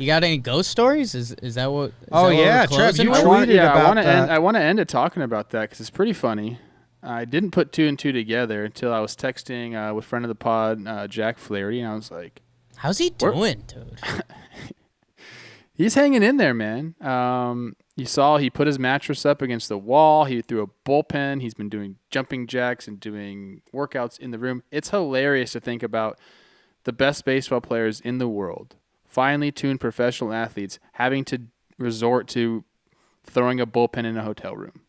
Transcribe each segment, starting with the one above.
You got any ghost stories? Is that what? Trev, you tweeted about that. I want to end it talking about that because it's pretty funny. I didn't put two and two together until I was texting with friend of the pod, Jack Flaherty, and I was like, "How's he doing, dude?" He's hanging in there, man. You saw he put his mattress up against the wall. He threw a bullpen. He's been doing jumping jacks and doing workouts in the room. It's hilarious to think about the best baseball players in the world, finely tuned professional athletes, having to resort to throwing a bullpen in a hotel room.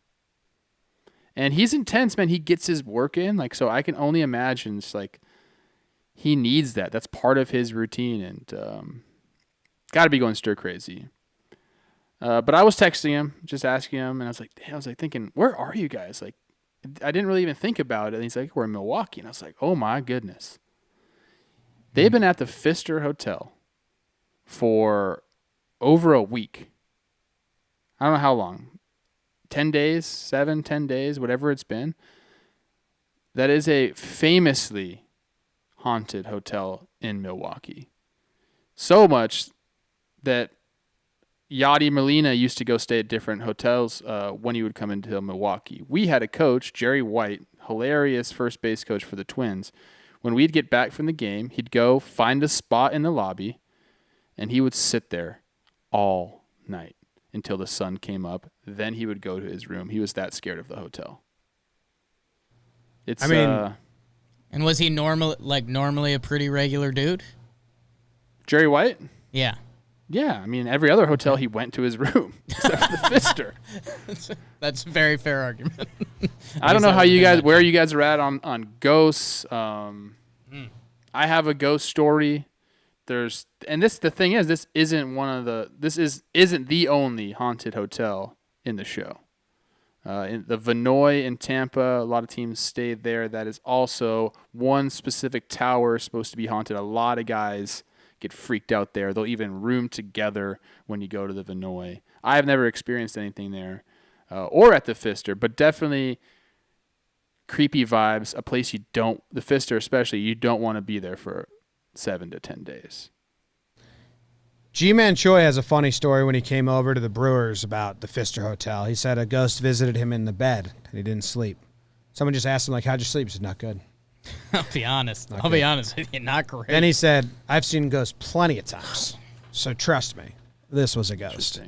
And he's intense, man. He gets his work in. So I can only imagine it's he needs that. That's part of his routine. And got to be going stir crazy. But I was texting him, just asking him, and I was thinking, where are you guys? I didn't really even think about it. And he's like, we're in Milwaukee. And I was like, oh my goodness. They've been at the Pfister Hotel for over a week. I don't know how long. 10 days, 10 days, whatever it's been. That is a famously haunted hotel in Milwaukee. So much that Yadi Molina used to go stay at different hotels when he would come into Milwaukee. We had a coach, Jerry White, hilarious first base coach for the Twins. When we'd get back from the game, he'd go find a spot in the lobby, and he would sit there all night until the sun came up. Then he would go to his room. He was that scared of the hotel. And was he normally a pretty regular dude? Jerry White? Yeah. Yeah, every other hotel he went to his room except for the Pfister. That's a very fair argument. I don't know where you guys are at on ghosts. I have a ghost story. The thing is, this isn't the only haunted hotel in the show. In the Vinoy in Tampa, a lot of teams stayed there. That is also one specific tower supposed to be haunted. A lot of guys get freaked out there. They'll even room together when you go to the Vinoy. I have never experienced anything there or at the Pfister, but definitely creepy vibes, a place the Pfister especially, you don't want to be there for 7 to 10 days. G-Man Choi has a funny story when he came over to the Brewers about the Pfister Hotel. He said a ghost visited him in the bed and he didn't sleep. Someone just asked him, how'd you sleep? He said, not good. I'll be honest with you, not great. Then he said, I've seen ghosts plenty of times, so trust me, this was a ghost.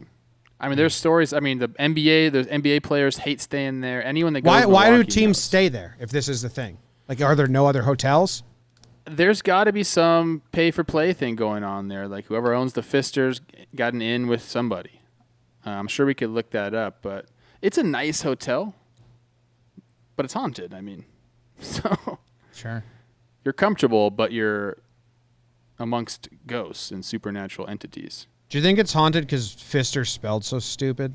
There's stories. The NBA, there's NBA players hate staying there. Anyone that goes Why do Milwaukee teams knows. stay there if this is the thing? Are there no other hotels? There's got to be some pay-for-play thing going on there. Whoever owns the Pfisters got an in with somebody. I'm sure we could look that up, but it's a nice hotel, but it's haunted. So... Sure. You're comfortable, but you're amongst ghosts and supernatural entities. Do you think it's haunted because Pfister spelled so stupid?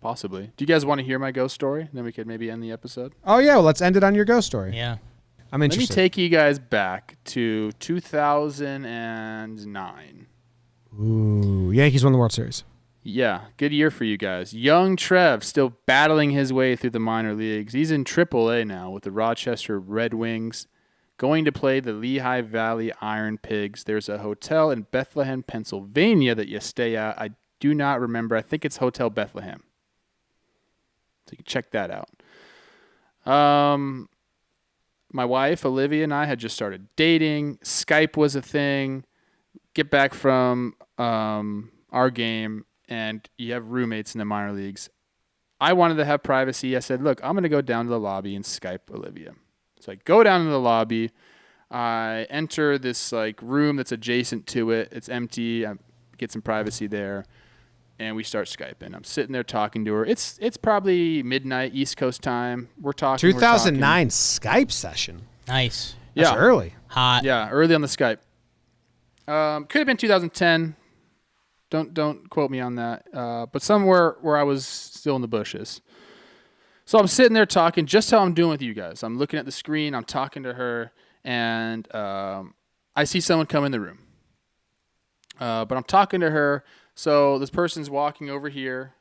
Possibly. Do you guys want to hear my ghost story? Then we could maybe end the episode. Oh, yeah. Well, let's end it on your ghost story. Yeah. I'm interested. Let me take you guys back to 2009. Ooh, Yankees won the World Series. Yeah, good year for you guys. Young Trev still battling his way through the minor leagues. He's in AAA now with the Rochester Red Wings, going to play the Lehigh Valley Iron Pigs. There's a hotel in Bethlehem, Pennsylvania that you stay at. I do not remember. I think it's Hotel Bethlehem. So you can check that out. My wife, Olivia, and I had just started dating. Skype was a thing. Get back from our game, and you have roommates in the minor leagues. I wanted to have privacy. I said, look, I'm going to go down to the lobby and Skype Olivia. So I go down to the lobby. I enter this room that's adjacent to it. It's empty. I get some privacy there, and we start Skyping. I'm sitting there talking to her. It's probably midnight East Coast time. We're talking. 2009 Skype session. Nice. That's early. Hot. Yeah, early on the Skype. Could have been 2010. Don't quote me on that. But somewhere where I was still in the bushes. So I'm sitting there talking, just how I'm doing with you guys. I'm looking at the screen. I'm talking to her, and I see someone come in the room. But I'm talking to her. So this person's walking over here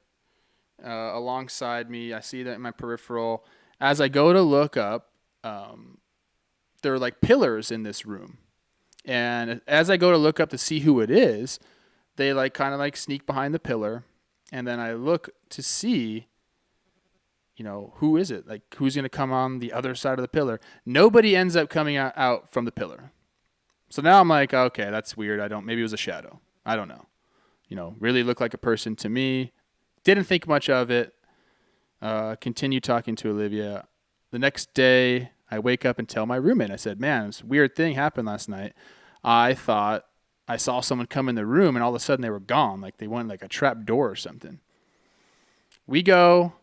alongside me. I see that in my peripheral. As I go to look up, there are pillars in this room. And as I go to look up to see who it is, they like kind of like sneak behind the pillar, and then I look to see, who is it? Like, who's going to come on the other side of the pillar? Nobody ends up coming out from the pillar. So now I'm like, okay, that's weird. Maybe it was a shadow. I don't know. Really looked like a person to me. Didn't think much of it. Continue talking to Olivia. The next day, I wake up and tell my roommate. I said, man, this weird thing happened last night. I thought I saw someone come in the room, and all of a sudden they were gone. Like they went like a trap door or something. We go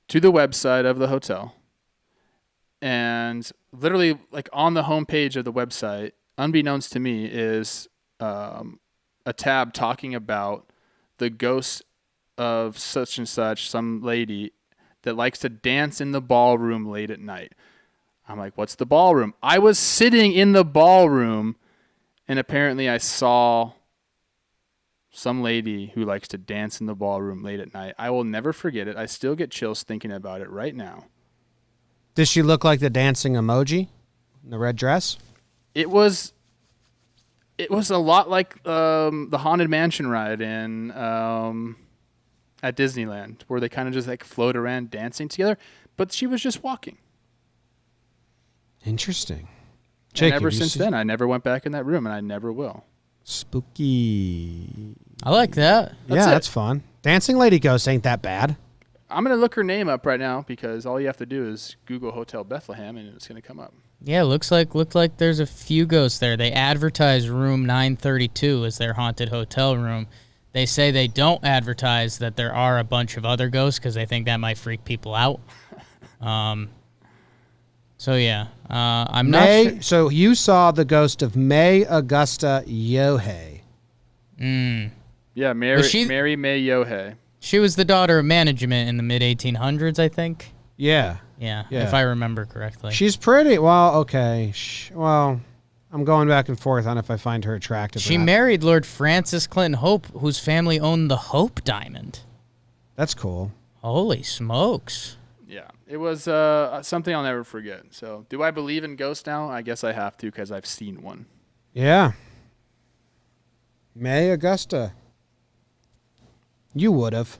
to the website of the hotel, and literally like on the homepage of the website, unbeknownst to me, is a tab talking about the ghost of such and such, some lady that likes to dance in the ballroom late at night. I'm like, what's the ballroom? I was sitting in the ballroom, and apparently I saw some lady who likes to dance in the ballroom late at night. I will never forget it. I still get chills thinking about it right now. Does she look like the dancing emoji in the red dress? It was a lot like the Haunted Mansion ride at Disneyland, where they kind of just like float around dancing together, but she was just walking. Interesting. And ever since then, I never went back in that room, and I never will. Spooky. I like that. That's fun. Dancing lady ghost ain't that bad. I'm going to look her name up right now, because all you have to do is Google Hotel Bethlehem, and it's going to come up. Yeah, looked like there's a few ghosts there. They advertise room 932 as their haunted hotel room. They say they don't advertise that there are a bunch of other ghosts because they think that might freak people out. So yeah, I'm not sure. So you saw the ghost of May Augusta Yohei. Yeah, Mary May Yohei. She was the daughter of management in the mid-1800s, I think. Yeah. Yeah, if I remember correctly. She's pretty. Well, okay. I'm going back and forth on if I find her attractive. She married Lord Francis Clinton Hope, whose family owned the Hope Diamond. That's cool. Holy smokes. Yeah, it was something I'll never forget. So, do I believe in ghosts now? I guess I have to, because I've seen one. Yeah. May Augusta. You would have.